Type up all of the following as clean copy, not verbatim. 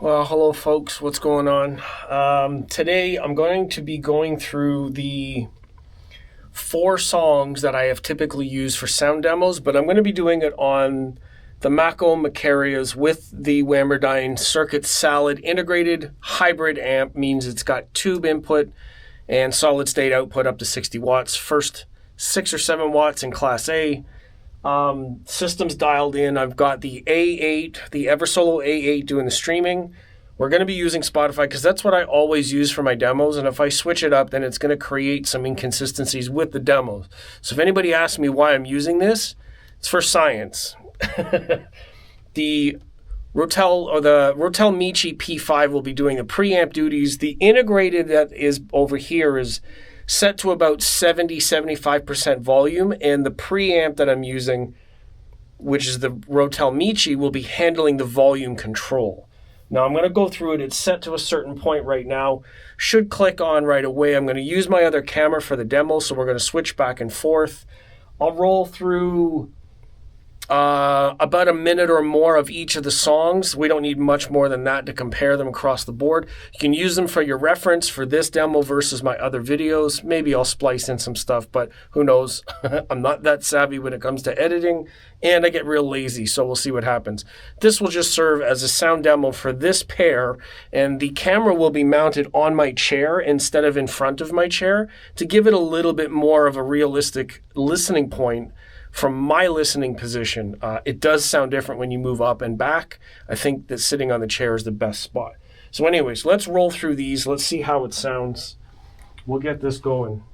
Well, hello folks, what's going on? Today I'm going to be going through the 4 songs that I have typically used for sound demos, but I'm going to be doing it on the Maco Macarias with the Whammerdyne Circuit Salad integrated hybrid amp. Means it's got tube input and solid state output up to 60 watts. First 6 or 7 watts in Class A. Systems dialed in. I've got the A8, the EverSolo A8 doing the streaming. We're going to be using Spotify because that's what I always use for my demos, and if I switch it up, then it's going to create some inconsistencies with the demos. So if anybody asks me why I'm using this, it's for science. The Rotel Michi P5 will be doing the preamp duties. The integrated that is over here is set to about 70-75% volume, and the preamp that I'm using, which is the Rotel Michi, will be handling the volume control. Now I'm going to go through it. It's set to a certain point right now. Should click on right away. I'm going to use my other camera for the demo, so we're going to switch back and forth. I'll roll through about a minute or more of each of the songs. We don't need much more than that to compare them across the board. You can use them for your reference for this demo versus my other videos. Maybe I'll splice in some stuff, but who knows? I'm not that savvy when it comes to editing, and I get real lazy, so we'll see what happens. This will just serve as a sound demo for this pair, and the camera will be mounted on my chair instead of in front of my chair to give it a little bit more of a realistic listening point. From my listening position, it does sound different when you move up and back. I think that sitting on the chair is the best spot. So anyways, let's roll through these. Let's see how it sounds. We'll get this going.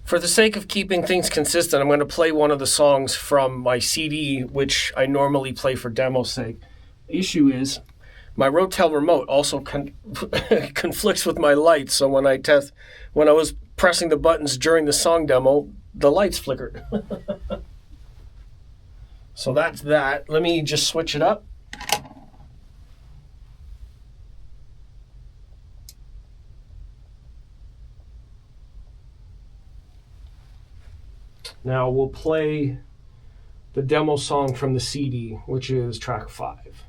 For the sake of keeping things consistent, I'm going to play one of the songs from my CD, which I normally play for demo's sake. The issue is my Rotel remote also conflicts with my lights, so when I was pressing the buttons during the song demo, the lights flickered. So that's that. Let me just switch it up. Now we'll play the demo song from the CD, which is track 5.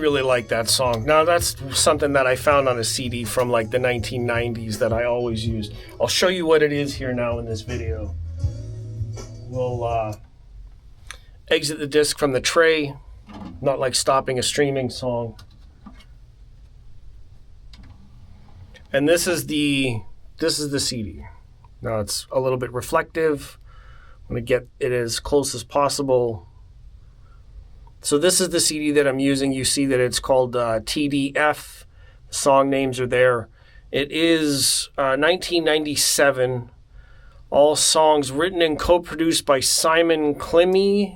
Really like that song. Now that's something that I found on a CD from like the 1990s that I always used. I'll show you what it is here now in this video. We'll exit the disc from the tray, not like stopping a streaming song. And this is the CD. Now it's a little bit reflective. I'm going to get it as close as possible. So this is the CD that I'm using. You see that it's called TDF. The song names are there. It is 1997. All songs written and co-produced by Simon Clemmy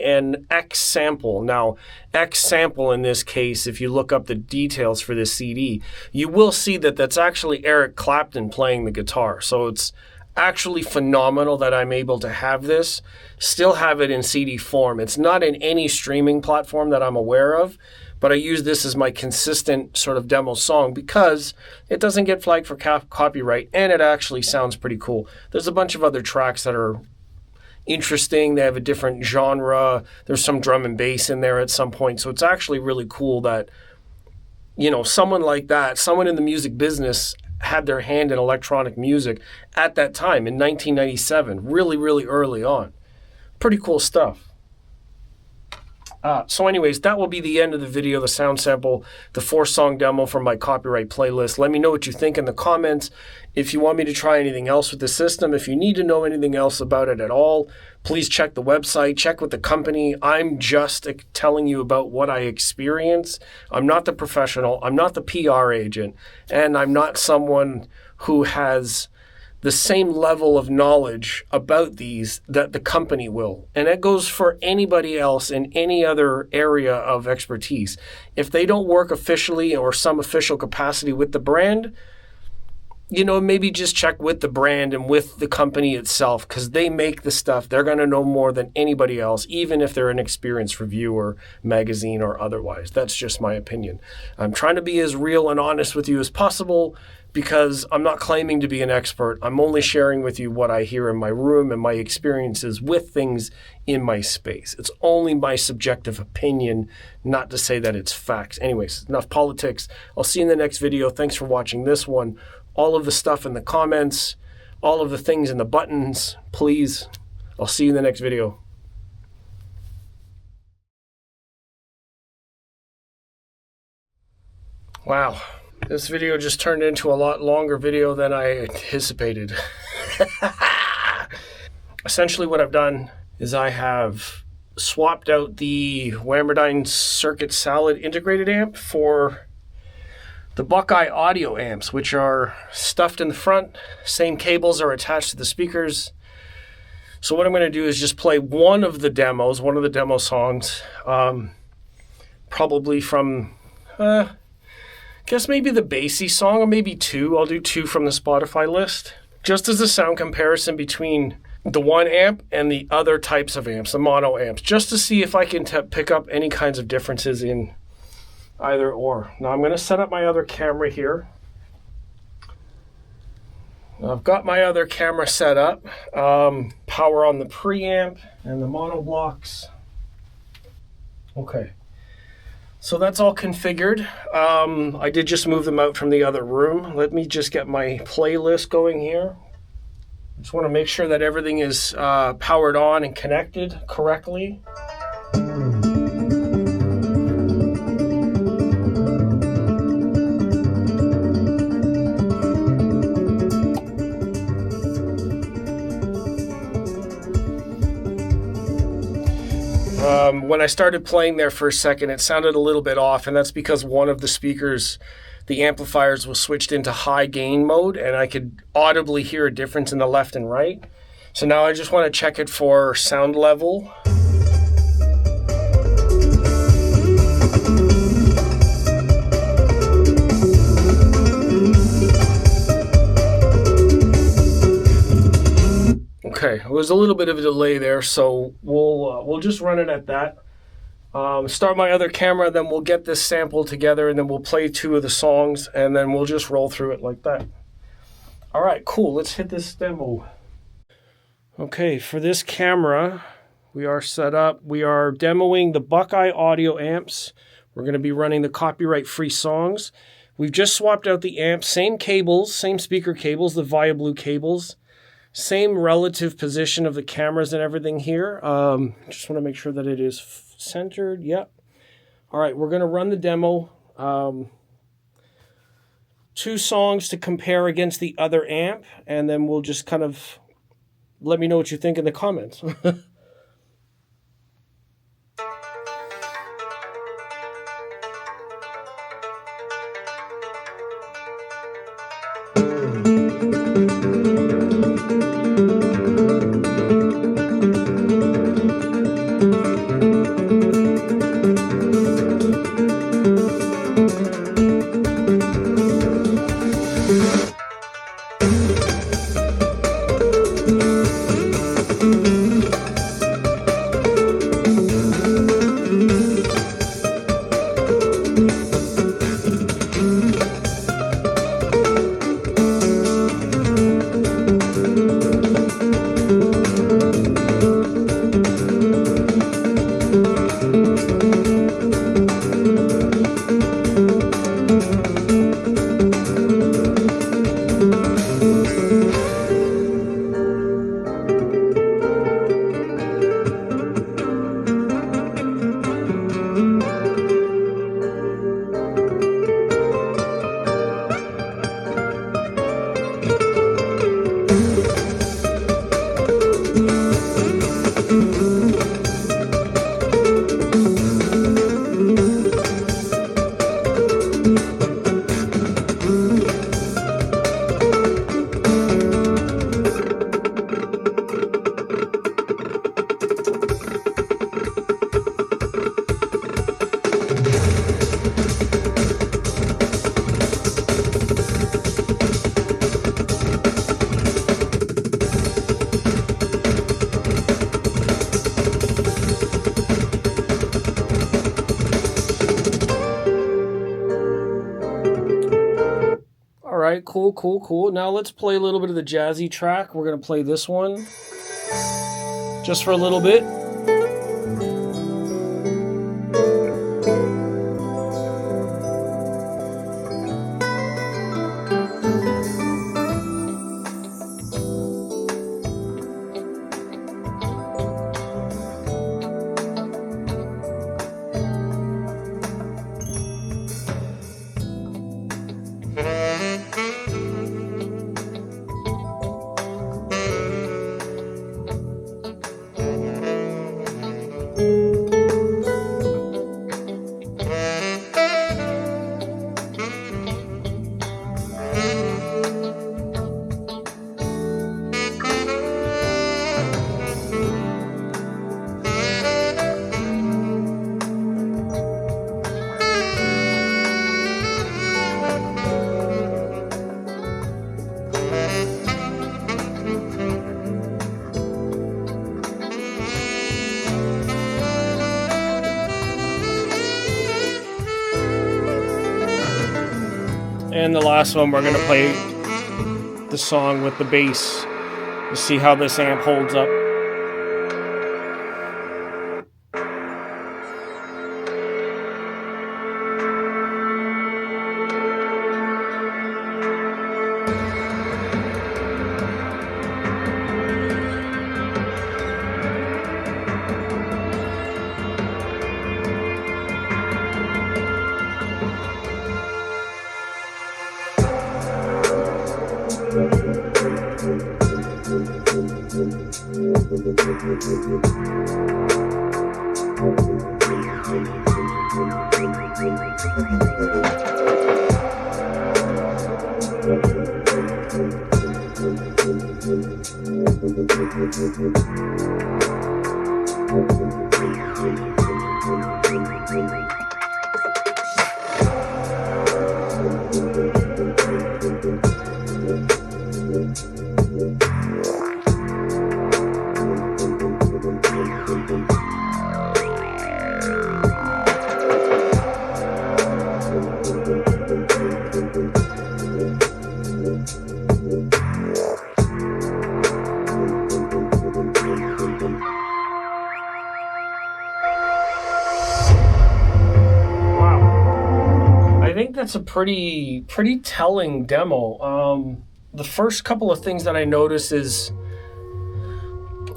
and X Sample. Now, X Sample in this case, if you look up the details for this CD, you will see that that's actually Eric Clapton playing the guitar. So it's actually phenomenal that I'm able to have this, still have it in CD form. It's not in any streaming platform that I'm aware of, but I use this as my consistent sort of demo song because it doesn't get flagged for copyright and it actually sounds pretty cool. There's a bunch of other tracks that are interesting. They have a different genre. There's some drum and bass in there at some point. So it's actually really cool that, you know, someone like that, someone in the music business had their hand in electronic music at that time in 1997, really early on. Pretty cool stuff. So anyways, that will be the end of the video, the sound sample, the 4-song demo from my copyright playlist. Let me know what you think in the comments. If you want me to try anything else with the system, if you need to know anything else about it at all, please check the website, check with the company. I'm just telling you about what I experience. I'm not the professional, I'm not the PR agent, and I'm not someone who has the same level of knowledge about these that the company will. And that goes for anybody else in any other area of expertise. If they don't work officially or some official capacity with the brand, you know, maybe just check with the brand and with the company itself, because they make the stuff. They're going to know more than anybody else, even if they're an experienced reviewer, magazine, or otherwise. That's just my opinion. I'm trying to be as real and honest with you as possible, because I'm not claiming to be an expert. I'm only sharing with you what I hear in my room and my experiences with things in my space. It's only my subjective opinion, not to say that it's facts. Anyways, enough politics. I'll see you in the next video. Thanks for watching this one. All of the stuff in the comments, all of the things in the buttons, please. I'll see you in the next video. Wow. This video just turned into a lot longer video than I anticipated. Essentially what I've done is I have swapped out the Whammerdyne Circuit Salad integrated amp for the BuckEye audio amps, which are stuffed in the front. Same cables are attached to the speakers. So what I'm going to do is just play one of the demo songs, probably from... guess maybe the bassy song, or maybe 2. I'll do 2 from the Spotify list, just as a sound comparison between the one amp and the other types of amps, the mono amps, just to see if I can pick up any kinds of differences in either or. Now I'm going to set up my other camera here. I've got my other camera set up, power on the preamp and the mono blocks. Okay. So that's all configured. I did just move them out from the other room. Let me just get my playlist going here. Just want to make sure that everything is powered on and connected correctly. When I started playing there for a second, it sounded a little bit off, and that's because one of the speakers, the amplifiers, was switched into high gain mode, and I could audibly hear a difference in the left and right. So now I just want to check it for sound level. Okay, it was a little bit of a delay there, so we'll just run it at that. Start my other camera, then we'll get this sample together, and then we'll play 2 of the songs, and then we'll just roll through it like that. All right, cool. Let's hit this demo. Okay, for this camera, we are set up. We are demoing the BuckEye audio amps. We're going to be running the copyright-free songs. We've just swapped out the amps, same cables, same speaker cables, the Via Blue cables. Same relative position of the cameras and everything here. Just want to make sure that it is centered. Yep. All right, we're going to run the demo. 2 songs to compare against the other amp, and then we'll just kind of let me know what you think in the comments. Alright, cool. Now let's play a little bit of the jazzy track. We're going to play this one just for a little bit. And the last one, we're going to play the song with the bass to see how this amp holds up. That's a pretty telling demo. The first couple of things that I noticed is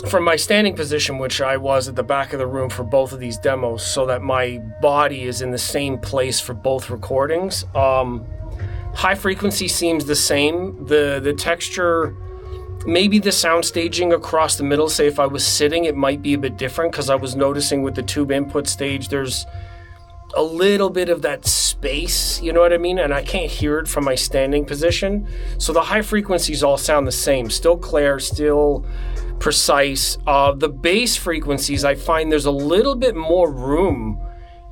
from my standing position, which I was at the back of the room for both of these demos, so that my body is in the same place for both recordings. High frequency seems the same. The texture, maybe the sound staging across the middle, say if I was sitting, it might be a bit different, because I was noticing with the tube input stage, there's a little bit of that space, you know what I mean? And I can't hear it from my standing position. So the high frequencies all sound the same, still clear, still precise. The bass frequencies, I find there's a little bit more room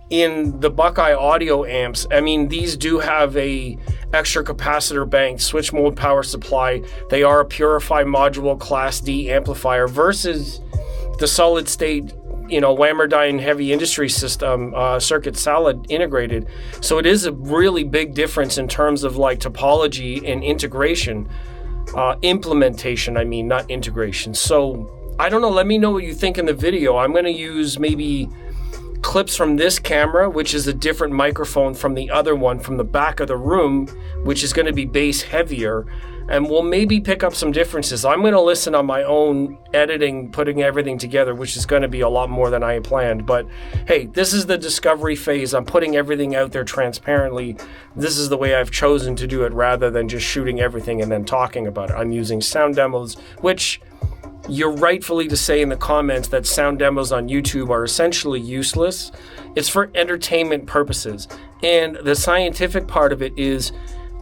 in the BuckEye audio amps. I mean, these do have a extra capacitor bank, switch mode power supply. They are a purified module class D amplifier versus the solid state, you know, Whammerdyne heavy industry system, circuit salad integrated. So it is a really big difference in terms of like topology and integration, implementation, I mean, not integration. So I don't know, let me know what you think in the video. I'm going to use maybe clips from this camera, which is a different microphone from the other one from the back of the room, which is going to be bass heavier. And we'll maybe pick up some differences. I'm going to listen on my own editing, putting everything together, which is going to be a lot more than I planned. But hey, this is the discovery phase. I'm putting everything out there transparently. This is the way I've chosen to do it rather than just shooting everything and then talking about it. I'm using sound demos, which you're rightfully to say in the comments that sound demos on YouTube are essentially useless. It's for entertainment purposes. And the scientific part of it is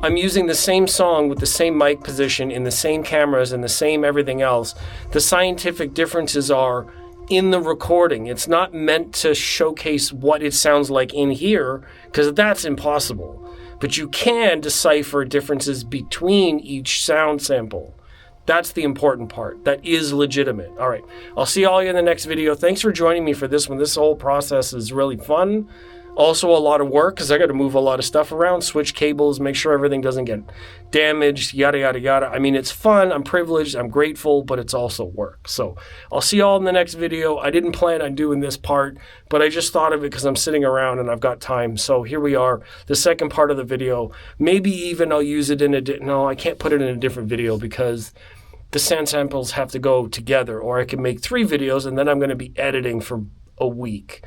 I'm using the same song with the same mic position in the same cameras and the same everything else. The scientific differences are in the recording. It's not meant to showcase what it sounds like in here, because that's impossible. But you can decipher differences between each sound sample. That's the important part. That is legitimate. All right. I'll see all you in the next video. Thanks for joining me for this one. This whole process is really fun. Also a lot of work because I got to move a lot of stuff around, switch cables, make sure everything doesn't get damaged, yada, yada, yada. I mean, it's fun. I'm privileged. I'm grateful, but it's also work. So I'll see you all in the next video. I didn't plan on doing this part, but I just thought of it because I'm sitting around and I've got time. So here we are, the second part of the video. Maybe even I'll use it in a, no, I can't put it in a different video because the sound samples have to go together, or I can make 3 videos and then I'm going to be editing for a week.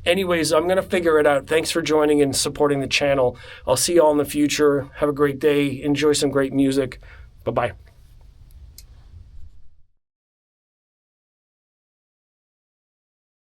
Anyways, I'm going to figure it out. Thanks for joining and supporting the channel. I'll see you all in the future. Have a great day. Enjoy some great music. Bye-bye.